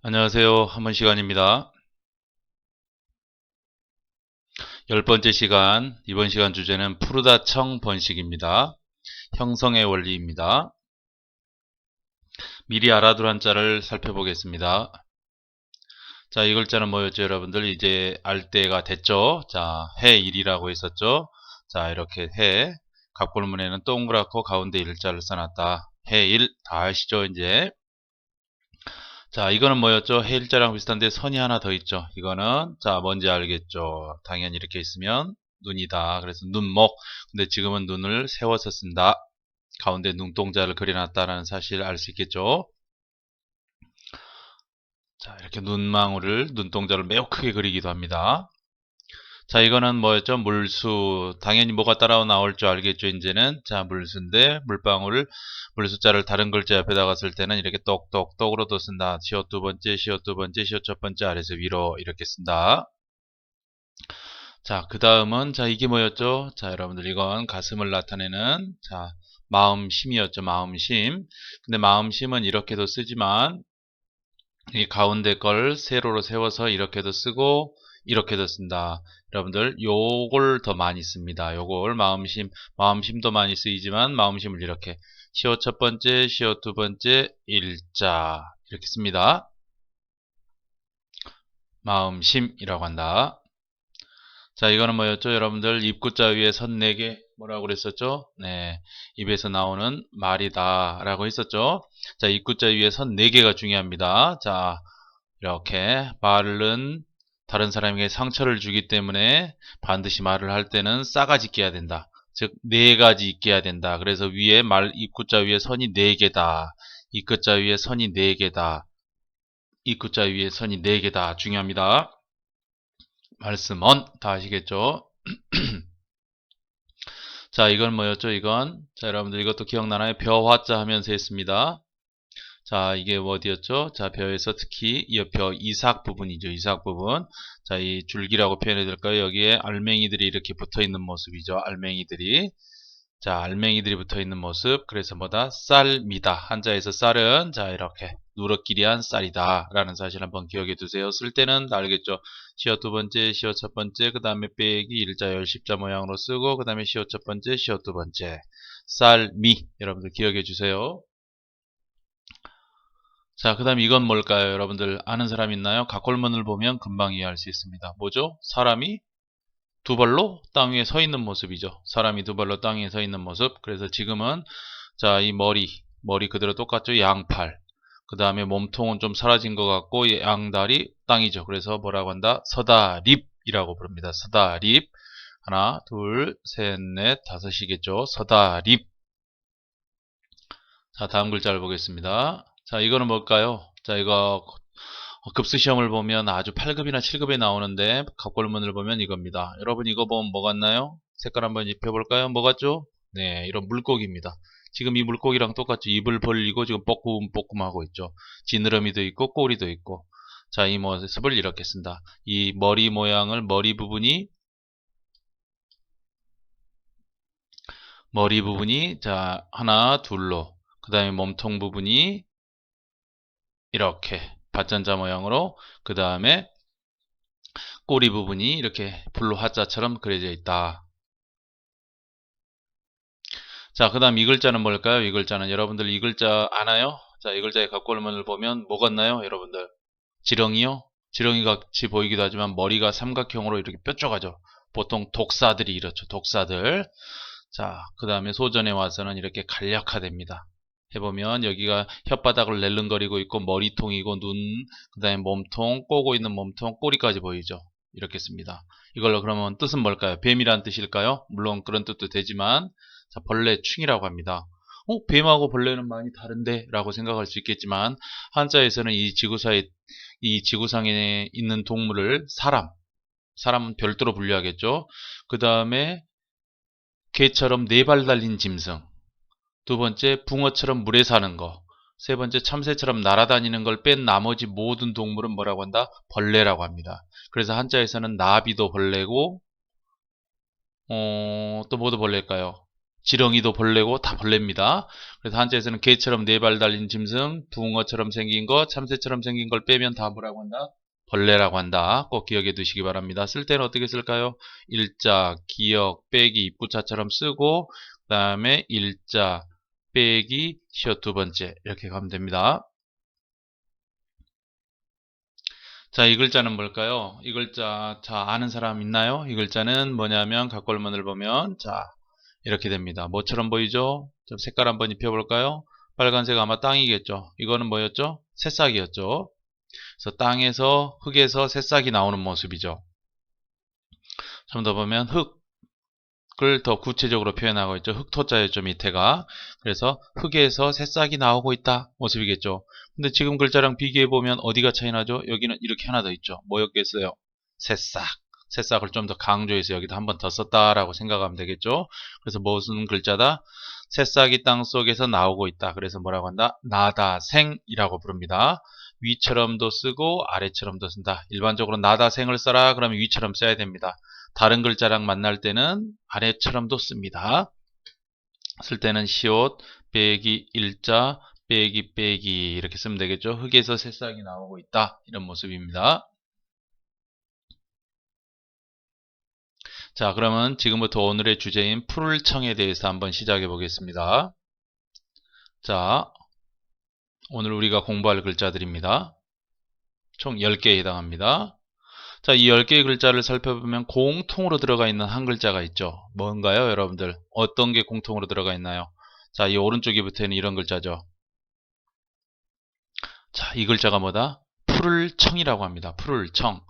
안녕하세요. 한번 시간입니다. 10번째 시간, 이번 시간 주제는 푸르다청 번식입니다. 형성의 원리입니다. 미리 알아둘 한자를 살펴보겠습니다. 자, 이 글자는 뭐였죠, 여러분들? 이제 알 때가 됐죠? 자, 해일이라고 했었죠? 자, 이렇게 해. 갑골문에는 동그랗고 가운데 일자를 써놨다. 해일, 다 아시죠, 이제? 자, 이거는 뭐였죠? 해일자랑 비슷한데 선이 하나 더 있죠. 이거는 자, 뭔지 알겠죠? 당연히 이렇게 있으면 눈이다. 그래서 눈목. 근데 지금은 눈을 세워서 쓴다. 가운데 눈동자를 그려놨다는 사실 알 수 있겠죠? 자, 이렇게 눈망울을 눈동자를 매우 크게 그리기도 합니다. 자, 이거는 뭐였죠? 물수. 당연히 뭐가 따라 나올 줄 알겠죠, 이제는. 자, 물수인데, 물방울을, 물수자를 다른 글자 옆에다가 쓸 때는 이렇게 똑똑똑으로도 쓴다. 시옷 두 번째, 시옷 두 번째, 시옷 첫 번째, 아래서 위로 이렇게 쓴다. 자, 그 다음은, 자, 이게 뭐였죠? 자, 여러분들, 이건 가슴을 나타내는, 자, 마음심이었죠, 마음심. 근데 마음심은 이렇게도 쓰지만, 이 가운데 걸 세로로 세워서 이렇게도 쓰고 이렇게도 쓴다. 여러분들 요걸 더 많이 씁니다. 요걸 마음심도 많이 쓰이지만 마음심을 이렇게 시옷 첫 번째, 시옷 두 번째, 일자 이렇게 씁니다. 마음심이라고 한다. 자, 이거는 뭐였죠? 여러분들 입구자 위에 선 4개 뭐라고 그랬었죠? 네, 입에서 나오는 말이다 라고 했었죠? 자, 입구자 위에 선 4개가 중요합니다. 자, 이렇게 말은 다른 사람에게 상처를 주기 때문에 반드시 말을 할 때는 싸가지 있게 해야 된다. 즉, 4가지 있게 해야 된다. 그래서 위에 입구자 위에 선이 4개다. 입구자 위에 선이 4개다. 입구자 위에 선이 4개다. 중요합니다. 말씀은 다 아시겠죠? 자, 이건 뭐였죠? 이건 자, 여러분들 이것도 기억나나요? 벼화자 하면서 했습니다. 자, 이게 어디였죠? 자, 벼에서 특히 이 벼 이삭 부분이죠. 이삭 부분. 자, 이 줄기라고 표현해야 될까요? 여기에 알맹이들이 이렇게 붙어 있는 모습이죠. 알맹이들이. 자, 알맹이들이 붙어 있는 모습. 그래서 뭐다? 쌀미다. 한자에서 쌀은 자, 이렇게 누렇끼리한 쌀이다. 라는 사실 한번 기억해 두세요. 쓸 때는 다 알겠죠? 시옷 두 번째, 시옷 첫 번째, 그 다음에 빼기 일자열 십자 모양으로 쓰고, 그 다음에 시옷 첫 번째, 시옷 두 번째. 쌀미. 여러분들 기억해 주세요. 자, 그 다음 이건 뭘까요? 여러분들 아는 사람 있나요? 각골문을 보면 금방 이해할 수 있습니다. 뭐죠? 사람이 두 발로 땅 위에 서 있는 모습이죠. 사람이 두 발로 땅 위에 서 있는 모습. 그래서 지금은 자, 이 머리 그대로 똑같죠? 양팔. 그 다음에 몸통은 좀 사라진 것 같고 이 양다리 땅이죠. 그래서 뭐라고 한다? 서다립이라고 부릅니다. 서다립. 하나, 둘, 셋, 넷, 다섯이겠죠. 서다립. 자, 다음 글자를 보겠습니다. 자, 이거는 뭘까요? 자, 이거 급수 시험을 보면 아주 8급이나 7급에 나오는데 갑골문을 보면 이겁니다. 여러분 이거 보면 뭐 같나요? 색깔 한번 입혀볼까요? 뭐 같죠? 네, 이런 물고기입니다. 지금 이 물고기랑 똑같죠? 입을 벌리고 지금 뻐끔뻐끔 하고 있죠. 지느러미도 있고 꼬리도 있고. 자, 이 모습을 이렇게 쓴다. 이 머리 모양을 머리 부분이 자, 하나, 둘로. 그 다음에 몸통 부분이 이렇게 밭전자 모양으로 그 다음에 꼬리 부분이 이렇게 블루 하자처럼 그려져 있다. 자, 그 다음 이 글자는 뭘까요? 이 글자는 여러분들 이 글자 아나요? 자, 이 글자의 갑골문을 보면 뭐 같나요? 여러분들 지렁이요? 지렁이 같이 보이기도 하지만 머리가 삼각형으로 이렇게 뾰족하죠. 보통 독사들이 이렇죠. 독사들. 자, 그 다음에 소전에 와서는 이렇게 간략화됩니다. 해보면 여기가 혓바닥을 낼름거리고 있고 머리통이고 눈, 그 다음에 몸통, 꼬고 있는 몸통, 꼬리까지 보이죠. 이렇게 씁니다. 이걸로 그러면 뜻은 뭘까요? 뱀이란 뜻일까요? 물론 그런 뜻도 되지만 자, 벌레충이라고 합니다. 뱀하고 벌레는 많이 다른데? 라고 생각할 수 있겠지만 한자에서는 이 지구상에 있는 동물을 사람은 별도로 분류하겠죠. 그 다음에 개처럼 4발 달린 짐승, 두 번째 붕어처럼 물에 사는 거, 세 번째 참새처럼 날아다니는 걸 뺀 나머지 모든 동물은 뭐라고 한다? 벌레라고 합니다. 그래서 한자에서는 나비도 벌레고 또 뭐도 벌레일까요? 지렁이도 벌레고 다 벌레입니다. 그래서 한자에서는 개처럼 네 발 달린 짐승, 붕어처럼 생긴 것, 참새처럼 생긴 걸 빼면 다 뭐라고 한다? 벌레라고 한다. 꼭 기억해 두시기 바랍니다. 쓸 때는 어떻게 쓸까요? 일자, 기역, 빼기, 입구자처럼 쓰고 그 다음에 일자, 빼기, 시옷 두 번째 이렇게 가면 됩니다. 자, 이 글자는 뭘까요? 이 글자 아는 사람 있나요? 이 글자는 뭐냐면 각골문을 보면 이렇게 됩니다. 뭐처럼 보이죠? 좀 색깔 한번 입혀볼까요? 빨간색 아마 땅이겠죠. 이거는 뭐였죠? 새싹이었죠. 그래서 땅에서 흙에서 새싹이 나오는 모습이죠. 좀 더 보면 흙을 더 구체적으로 표현하고 있죠. 흙토자였죠, 밑에가. 그래서 흙에서 새싹이 나오고 있다 모습이겠죠. 근데 지금 글자랑 비교해보면 어디가 차이나죠? 여기는 이렇게 하나 더 있죠. 뭐였겠어요? 새싹. 새싹을 좀 더 강조해서 여기다 한 번 더 썼다라고 생각하면 되겠죠. 그래서 무슨 글자다? 새싹이 땅속에서 나오고 있다. 그래서 뭐라고 한다? 나다생이라고 부릅니다. 위처럼도 쓰고 아래처럼도 쓴다. 일반적으로 나다생을 써라 그러면 위처럼 써야 됩니다. 다른 글자랑 만날 때는 아래처럼도 씁니다. 쓸 때는 시옷, 빼기, 일자, 빼기, 빼기 이렇게 쓰면 되겠죠. 흙에서 새싹이 나오고 있다. 이런 모습입니다. 자, 그러면 지금부터 오늘의 주제인 풀청에 대해서 한번 시작해 보겠습니다. 자, 오늘 우리가 공부할 글자들입니다. 총 10개에 해당합니다. 자, 이 10개의 글자를 살펴보면 공통으로 들어가 있는 한 글자가 있죠. 뭔가요, 여러분들? 어떤 게 공통으로 들어가 있나요? 자, 이 오른쪽에 붙어 있는 이런 글자죠. 자, 이 글자가 뭐다? 풀을청이라고 합니다. 풀을청.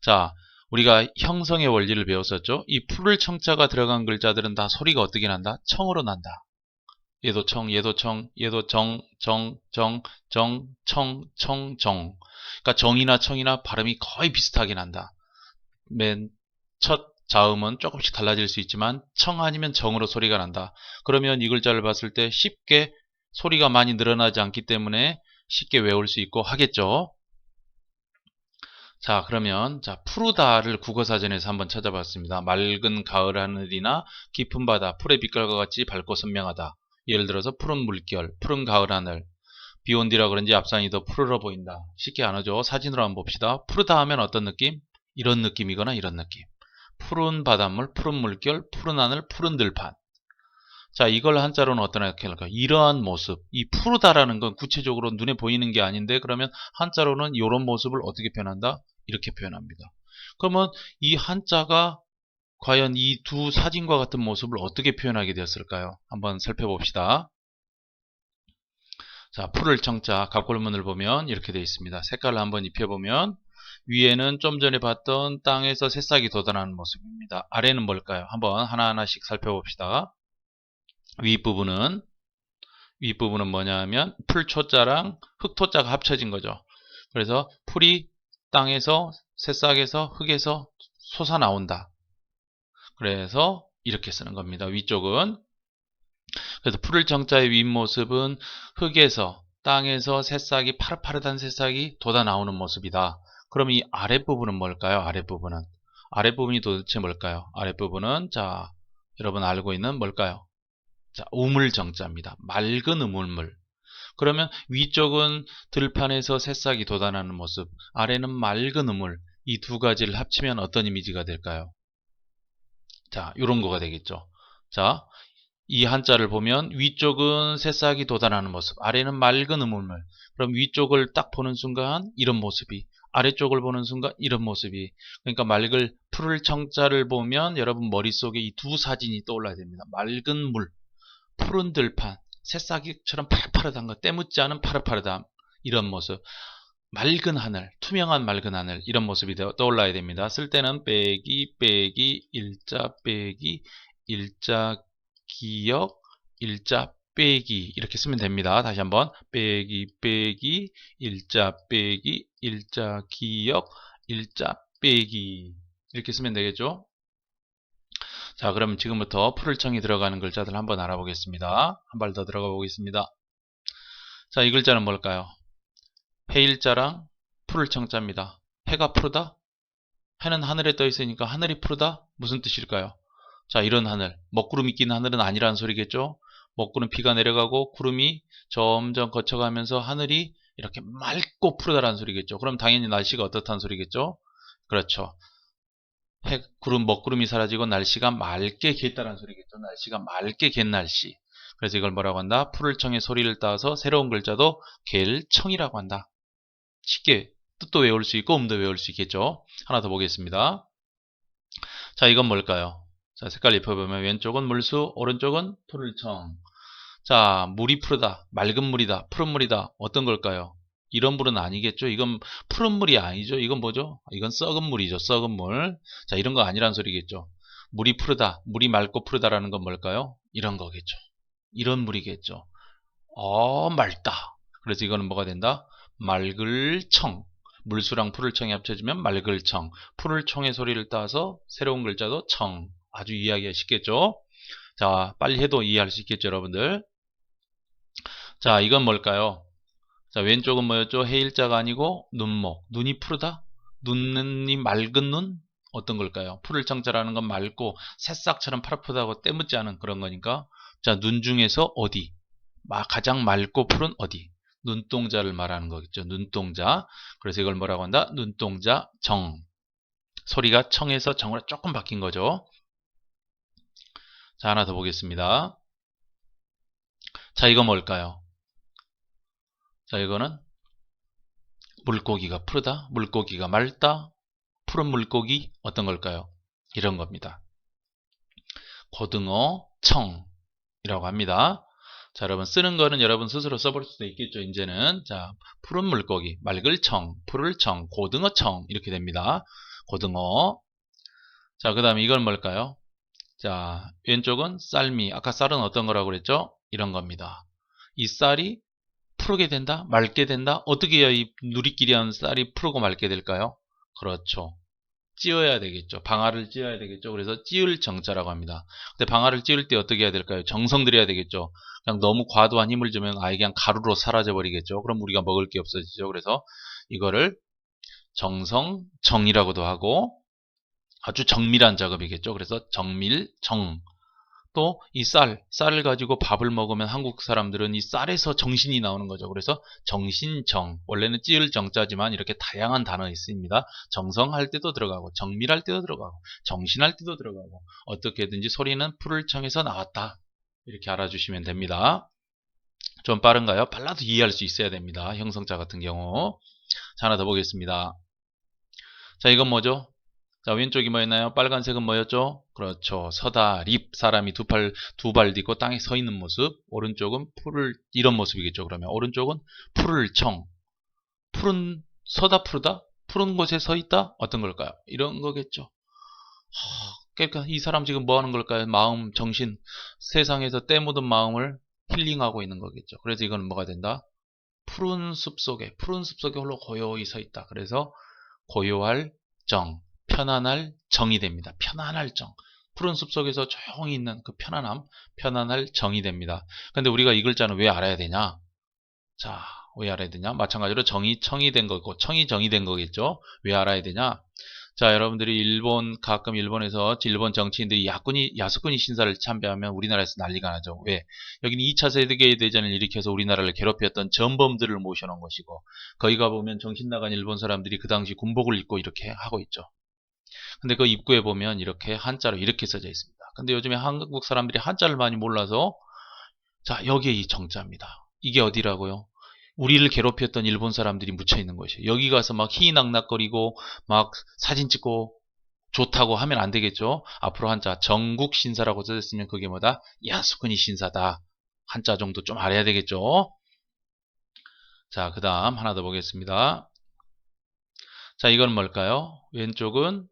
자, 우리가 형성의 원리를 배웠었죠. 이 풀을청자가 들어간 글자들은 다 소리가 어떻게 난다? 청으로 난다. 얘도 청, 얘도 청, 얘도 정, 정, 정, 정, 청, 청, 정. 그러니까 정이나 청이나 발음이 거의 비슷하게 난다. 맨 첫 자음은 조금씩 달라질 수 있지만 청 아니면 정으로 소리가 난다. 그러면 이 글자를 봤을 때 쉽게 소리가 많이 늘어나지 않기 때문에 쉽게 외울 수 있고 하겠죠. 자, 그러면 푸르다를 국어사전에서 한번 찾아봤습니다. 맑은 가을 하늘이나 깊은 바다, 풀의 빛깔과 같이 밝고 선명하다. 예를 들어서 푸른 물결, 푸른 가을 하늘. 비 온 뒤라 그런지 앞산이 더 푸르러 보인다. 쉽게 안 하죠. 사진으로 한번 봅시다. 푸르다 하면 어떤 느낌? 이런 느낌이거나 이런 느낌. 푸른 바닷물, 푸른 물결, 푸른 하늘, 푸른 들판. 자, 이걸 한자로는 어떻게 할까요? 이러한 모습. 이 푸르다라는 건 구체적으로 눈에 보이는 게 아닌데 그러면 한자로는 이런 모습을 어떻게 표현한다? 이렇게 표현합니다. 그러면 이 한자가 과연 이 두 사진과 같은 모습을 어떻게 표현하게 되었을까요? 한번 살펴봅시다. 자, 푸를 청자 갑골문을 보면 이렇게 되어 있습니다. 색깔을 한번 입혀보면 위에는 좀 전에 봤던 땅에서 새싹이 돋아나는 모습입니다. 아래는 뭘까요? 한번 하나하나씩 살펴봅시다. 윗부분은 뭐냐면 풀초자랑 흙토자가 합쳐진 거죠. 그래서 풀이 땅에서 새싹에서 흙에서 솟아나온다. 그래서 이렇게 쓰는 겁니다. 위쪽은 그래서 풀을 정자의 윗모습은 흙에서 땅에서 새싹이 파릇파릇한 새싹이 돋아 나오는 모습이다. 그럼 이 아랫부분은 뭘까요? 아랫부분이 도대체 뭘까요? 아랫부분은 여러분 알고 있는 뭘까요? 우물정자입니다. 맑은 우물물. 그러면 위쪽은 들판에서 새싹이 돋아나는 모습, 아래는 맑은 우물. 이 두 가지를 합치면 어떤 이미지가 될까요? 자, 이런 거가 되겠죠. 자, 이 한자를 보면 위쪽은 새싹이 돋아나는 모습, 아래는 맑은 우물물. 그럼 위쪽을 딱 보는 순간 이런 모습이, 아래쪽을 보는 순간 이런 모습이. 그러니까 맑을 푸를 청자를 보면 여러분 머릿속에 이 두 사진이 떠올라야 됩니다. 맑은 물, 푸른 들판, 새싹이처럼 파릇파릇한 거, 때묻지 않은 파릇파릇함. 이런 모습. 맑은 하늘, 투명한 맑은 하늘, 이런 모습이 떠올라야 됩니다. 쓸 때는 빼기, 빼기, 일자, 빼기, 일자, 기역, 일자, 빼기 이렇게 쓰면 됩니다. 다시 한번 빼기, 빼기, 일자, 빼기, 일자, 기역, 일자, 빼기 이렇게 쓰면 되겠죠. 자, 그럼 지금부터 풀을청이 들어가는 글자들 한번 알아보겠습니다. 한 발 더 들어가 보겠습니다. 자, 이 글자는 뭘까요? 해일자랑 풀을청자입니다. 해가 푸르다? 해는 하늘에 떠 있으니까 하늘이 푸르다? 무슨 뜻일까요? 자, 이런 하늘, 먹구름이 낀 하늘은 아니라는 소리겠죠. 먹구름 비가 내려가고 구름이 점점 거쳐가면서 하늘이 이렇게 맑고 푸르다라는 소리겠죠. 그럼 당연히 날씨가 어떻다는 소리겠죠. 그렇죠. 구름, 먹구름이 사라지고 날씨가 맑게 겠다라는 소리겠죠. 날씨가 맑게 갠 날씨. 그래서 이걸 뭐라고 한다? 푸를 청의 소리를 따서 새로운 글자도 갤 청이라고 한다. 쉽게 뜻도 외울 수 있고 음도 외울 수 있겠죠. 하나 더 보겠습니다. 자, 이건 뭘까요? 자, 색깔 입혀보면 왼쪽은 물수, 오른쪽은 푸를 청. 자, 물이 푸르다, 맑은 물이다, 푸른 물이다. 어떤 걸까요? 이런 물은 아니겠죠. 이건 푸른 물이 아니죠. 이건 뭐죠? 이건 썩은 물이죠. 썩은 물. 자, 이런 거 아니란 소리겠죠. 물이 푸르다, 물이 맑고 푸르다라는 건 뭘까요? 이런 거겠죠. 이런 물이겠죠. 맑다. 그래서 이거는 뭐가 된다? 맑을 청. 물수랑 푸를 청이 합쳐지면 맑을 청. 푸를 청의 소리를 따서 새로운 글자도 청. 아주 이해하기가 쉽겠죠? 자, 빨리 해도 이해할 수 있겠죠, 여러분들? 자, 이건 뭘까요? 자, 왼쪽은 뭐였죠? 해일자가 아니고 눈목. 눈이 푸르다? 눈이 맑은 눈? 어떤 걸까요? 푸를 청자라는 건 맑고 새싹처럼 파랗다고 때묻지 않은 그런 거니까. 자, 눈 중에서 어디? 가장 맑고 푸른 어디? 눈동자를 말하는 거겠죠. 눈동자. 그래서 이걸 뭐라고 한다? 눈동자 정. 소리가 청에서 정으로 조금 바뀐 거죠. 자, 하나 더 보겠습니다. 자, 이거 뭘까요? 자, 이거는 물고기가 푸르다, 물고기가 맑다, 푸른 물고기 어떤 걸까요? 이런 겁니다. 고등어 청이라고 합니다. 자, 여러분 쓰는 거는 여러분 스스로 써볼 수도 있겠죠. 이제는 자, 푸른 물고기, 맑을 청, 푸를 청, 고등어 청 이렇게 됩니다. 고등어. 자, 그 다음에 이건 뭘까요? 자, 왼쪽은 쌀미. 아까 쌀은 어떤 거라고 그랬죠? 이런 겁니다. 이 쌀이 푸르게 된다? 맑게 된다? 어떻게 해야 이 누리끼리 한 쌀이 푸르고 맑게 될까요? 그렇죠. 찧어야 되겠죠. 방아를 찧어야 되겠죠. 그래서 찧을 정자라고 합니다. 근데 방아를 찧을 때 어떻게 해야 될까요? 정성 들여야 되겠죠. 그냥 너무 과도한 힘을 주면 아예 그냥 가루로 사라져 버리겠죠. 그럼 우리가 먹을 게 없어지죠. 그래서 이거를 정성정이라고도 하고 아주 정밀한 작업이겠죠. 그래서 정밀정. 또 이 쌀을 가지고 밥을 먹으면 한국 사람들은 이 쌀에서 정신이 나오는 거죠. 그래서 정신정, 원래는 찌을 정자지만 이렇게 다양한 단어 있습니다. 정성할 때도 들어가고 정밀할 때도 들어가고 정신할 때도 들어가고 어떻게든지 소리는 풀을 청해서 나왔다. 이렇게 알아주시면 됩니다. 좀 빠른가요? 빨라도 이해할 수 있어야 됩니다. 형성자 같은 경우. 자, 하나 더 보겠습니다. 자, 이건 뭐죠? 자, 왼쪽이 뭐였나요? 빨간색은 뭐였죠? 그렇죠. 서다, 립, 사람이 두 발 딛고 땅에 서 있는 모습. 오른쪽은 풀을, 이런 모습이겠죠. 그러면 오른쪽은 풀을 청. 서다 푸르다? 푸른 곳에 서 있다? 어떤 걸까요? 이런 거겠죠. 그러니까 이 사람 지금 뭐 하는 걸까요? 마음, 정신, 세상에서 때 묻은 마음을 힐링하고 있는 거겠죠. 그래서 이거는 뭐가 된다? 푸른 숲 속에 홀로 고요히 서 있다. 그래서 고요할 정. 편안할 정이 됩니다. 편안할 정. 푸른 숲속에서 조용히 있는 그 편안함, 편안할 정이 됩니다. 근데 우리가 이 글자는 왜 알아야 되냐? 자, 왜 알아야 되냐? 마찬가지로 정이 청이 된 거고, 청이 정이 된 거겠죠? 왜 알아야 되냐? 자, 여러분들이 가끔 일본에서 일본 정치인들이 야스쿠니 신사를 참배하면 우리나라에서 난리가 나죠. 왜? 여기는 2차 세계대전을 일으켜서 우리나라를 괴롭혔던 전범들을 모셔놓은 것이고, 거기 가보면 정신 나간 일본 사람들이 그 당시 군복을 입고 이렇게 하고 있죠. 근데 그 입구에 보면 이렇게 한자로 이렇게 써져 있습니다. 근데 요즘에 한국 사람들이 한자를 많이 몰라서 자, 여기에 이 정자입니다. 이게 어디라고요? 우리를 괴롭혔던 일본 사람들이 묻혀 있는 것이에요. 여기 가서 막 희낙낙거리고 막 사진 찍고 좋다고 하면 안 되겠죠. 앞으로 한자 정국 신사라고 써졌으면 그게 뭐다? 야스쿠니 신사다. 한자 정도 좀 알아야 되겠죠. 자, 그 다음 하나 더 보겠습니다. 자, 이건 뭘까요? 왼쪽은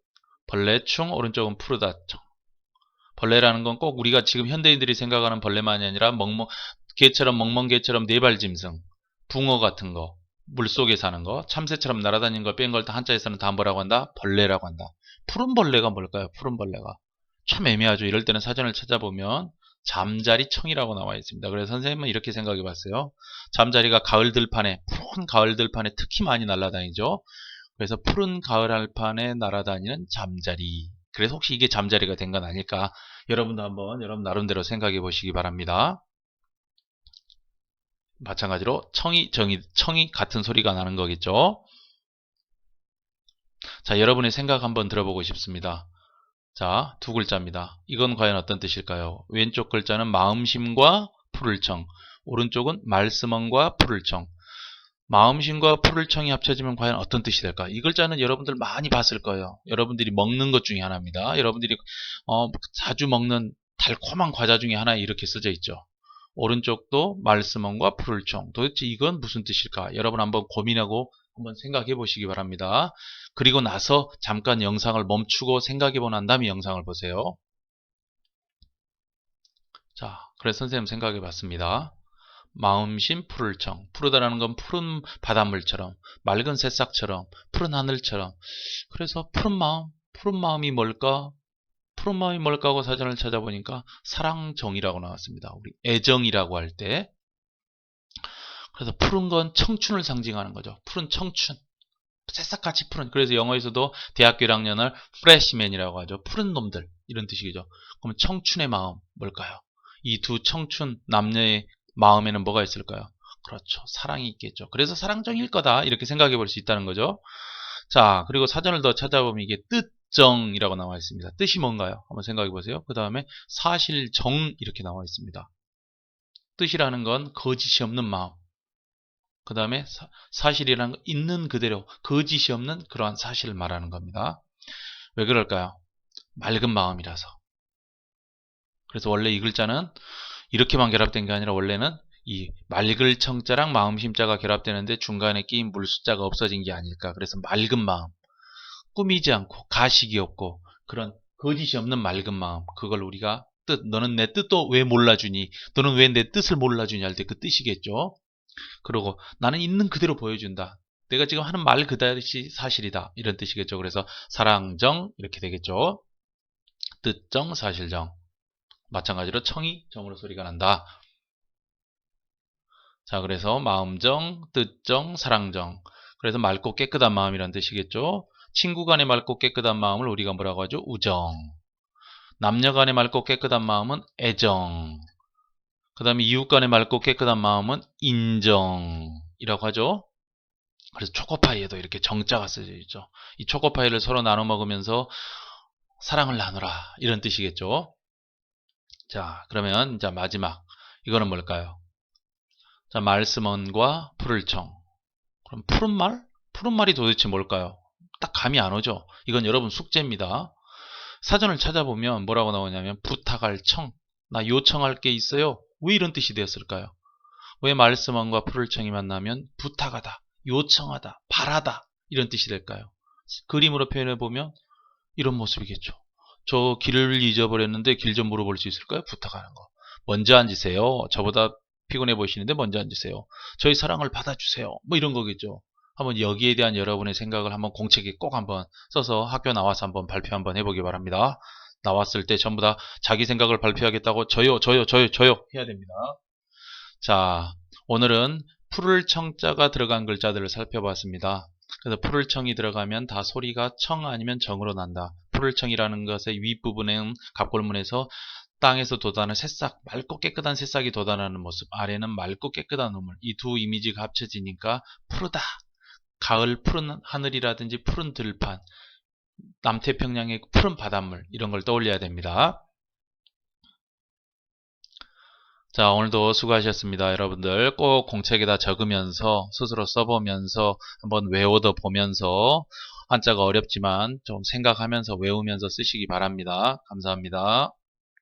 벌레충, 오른쪽은 푸르다청. 벌레라는 건 꼭 우리가 지금 현대인들이 생각하는 벌레만이 아니라 개처럼 멍멍개처럼 네발짐승, 붕어 같은 거, 물속에 사는 거, 참새처럼 날아다니는 걸 뺀 걸 다 한자에서는 다 뭐라고 한다? 벌레라고 한다. 푸른 벌레가 뭘까요? 푸른 벌레가. 참 애매하죠. 이럴 때는 사전을 찾아보면 잠자리 청이라고 나와 있습니다. 그래서 선생님은 이렇게 생각해 봤어요. 잠자리가 가을 들판에, 푸른 가을 들판에 특히 많이 날아다니죠. 그래서 푸른 가을 알판에 날아다니는 잠자리. 그래서 혹시 이게 잠자리가 된 건 아닐까? 여러분도 한번 여러분 나름대로 생각해 보시기 바랍니다. 마찬가지로 청이, 정이, 청이 같은 소리가 나는 거겠죠? 자, 여러분의 생각 한번 들어보고 싶습니다. 자, 두 글자입니다. 이건 과연 어떤 뜻일까요? 왼쪽 글자는 마음심과 푸를 청, 오른쪽은 말씀원과 푸를 청. 마음심과 푸를 청이 합쳐지면 과연 어떤 뜻이 될까? 이 글자는 여러분들 많이 봤을 거예요. 여러분들이 먹는 것 중에 하나입니다. 여러분들이 자주 먹는 달콤한 과자 중에 하나에 이렇게 써져 있죠. 오른쪽도 말씀원과 푸를 청. 도대체 이건 무슨 뜻일까? 여러분 한번 고민하고 한번 생각해 보시기 바랍니다. 그리고 나서 잠깐 영상을 멈추고 생각해 본 다음에 영상을 보세요. 자, 그래서 선생님 생각해 봤습니다. 마음심 푸를 청. 푸르다라는 건 푸른 바닷물처럼, 맑은 새싹처럼, 푸른 하늘처럼. 그래서 푸른 마음이 뭘까? 푸른 마음이 뭘까 하고 사전을 찾아보니까 사랑정이라고 나왔습니다. 우리 애정이라고 할 때. 그래서 푸른 건 청춘을 상징하는 거죠. 푸른 청춘. 새싹같이 푸른. 그래서 영어에서도 대학교 1학년을 프레시맨이라고 하죠. 푸른 놈들. 이런 뜻이겠죠. 그럼 청춘의 마음 뭘까요? 이 두 청춘 남녀의 마음에는 뭐가 있을까요? 그렇죠. 사랑이 있겠죠. 그래서 사랑정일 거다. 이렇게 생각해 볼 수 있다는 거죠. 자, 그리고 사전을 더 찾아보면 이게 뜻정이라고 나와 있습니다. 뜻이 뭔가요? 한번 생각해 보세요. 그 다음에 사실정 이렇게 나와 있습니다. 뜻이라는 건 거짓이 없는 마음. 그 다음에 사실이라는 건 있는 그대로 거짓이 없는 그러한 사실을 말하는 겁니다. 왜 그럴까요? 맑은 마음이라서. 그래서 원래 이 글자는 이렇게만 결합된 게 아니라 원래는 이 맑을 청자랑 마음심자가 결합되는데 중간에 끼인 물숫자가 없어진 게 아닐까. 그래서 맑은 마음, 꾸미지 않고 가식이 없고 그런 거짓이 없는 맑은 마음, 그걸 우리가 뜻, 너는 내 뜻도 왜 몰라주니, 너는 왜 내 뜻을 몰라주니 할 때 그 뜻이겠죠. 그리고 나는 있는 그대로 보여준다. 내가 지금 하는 말 그다시 사실이다. 이런 뜻이겠죠. 그래서 사랑정 이렇게 되겠죠. 뜻정, 사실정. 마찬가지로 청이 정으로 소리가 난다. 자, 그래서 마음정, 뜻정, 사랑정. 그래서 맑고 깨끗한 마음이란 뜻이겠죠. 친구 간의 맑고 깨끗한 마음을 우리가 뭐라고 하죠? 우정. 남녀 간의 맑고 깨끗한 마음은 애정. 그 다음에 이웃 간의 맑고 깨끗한 마음은 인정이라고 하죠. 그래서 초코파이에도 이렇게 정자가 쓰여 있죠. 이 초코파이를 서로 나눠 먹으면서 사랑을 나누라 이런 뜻이겠죠. 자, 그러면 이제 마지막 이거는 뭘까요? 자, 말씀원과 푸를 청. 그럼 푸른 말? 푸른 말이 도대체 뭘까요? 딱 감이 안 오죠. 이건 여러분 숙제입니다. 사전을 찾아보면 뭐라고 나오냐면 부탁할 청. 나 요청할 게 있어요. 왜 이런 뜻이 되었을까요? 왜 말씀원과 푸를 청이 만나면 부탁하다, 요청하다, 바라다 이런 뜻이 될까요? 그림으로 표현해 보면 이런 모습이겠죠. 저 길을 잊어버렸는데 길 좀 물어볼 수 있을까요? 부탁하는 거. 먼저 앉으세요. 저보다 피곤해 보이시는데 먼저 앉으세요. 저희 사랑을 받아주세요. 뭐 이런 거겠죠. 한번 여기에 대한 여러분의 생각을 한번 공책에 꼭 한번 써서 학교 나와서 한번 발표 한번 해보기 바랍니다. 나왔을 때 전부 다 자기 생각을 발표하겠다고 저요 해야 됩니다. 자, 오늘은 푸를 청자가 들어간 글자들을 살펴봤습니다. 그래서 푸를 청이 들어가면 다 소리가 청 아니면 정으로 난다. 푸를 청이라는 것의 윗부분은 갑골문에서 땅에서 돋아나는 새싹, 맑고 깨끗한 새싹이 돋아나는 모습, 아래는 맑고 깨끗한 우물. 이 두 이미지가 합쳐지니까 푸르다. 가을 푸른 하늘이라든지 푸른 들판, 남태평양의 푸른 바닷물 이런 걸 떠올려야 됩니다. 자, 오늘도 수고하셨습니다. 여러분들 꼭 공책에다 적으면서 스스로 써보면서 한번 외워도 보면서 한자가 어렵지만 좀 생각하면서 외우면서 쓰시기 바랍니다. 감사합니다.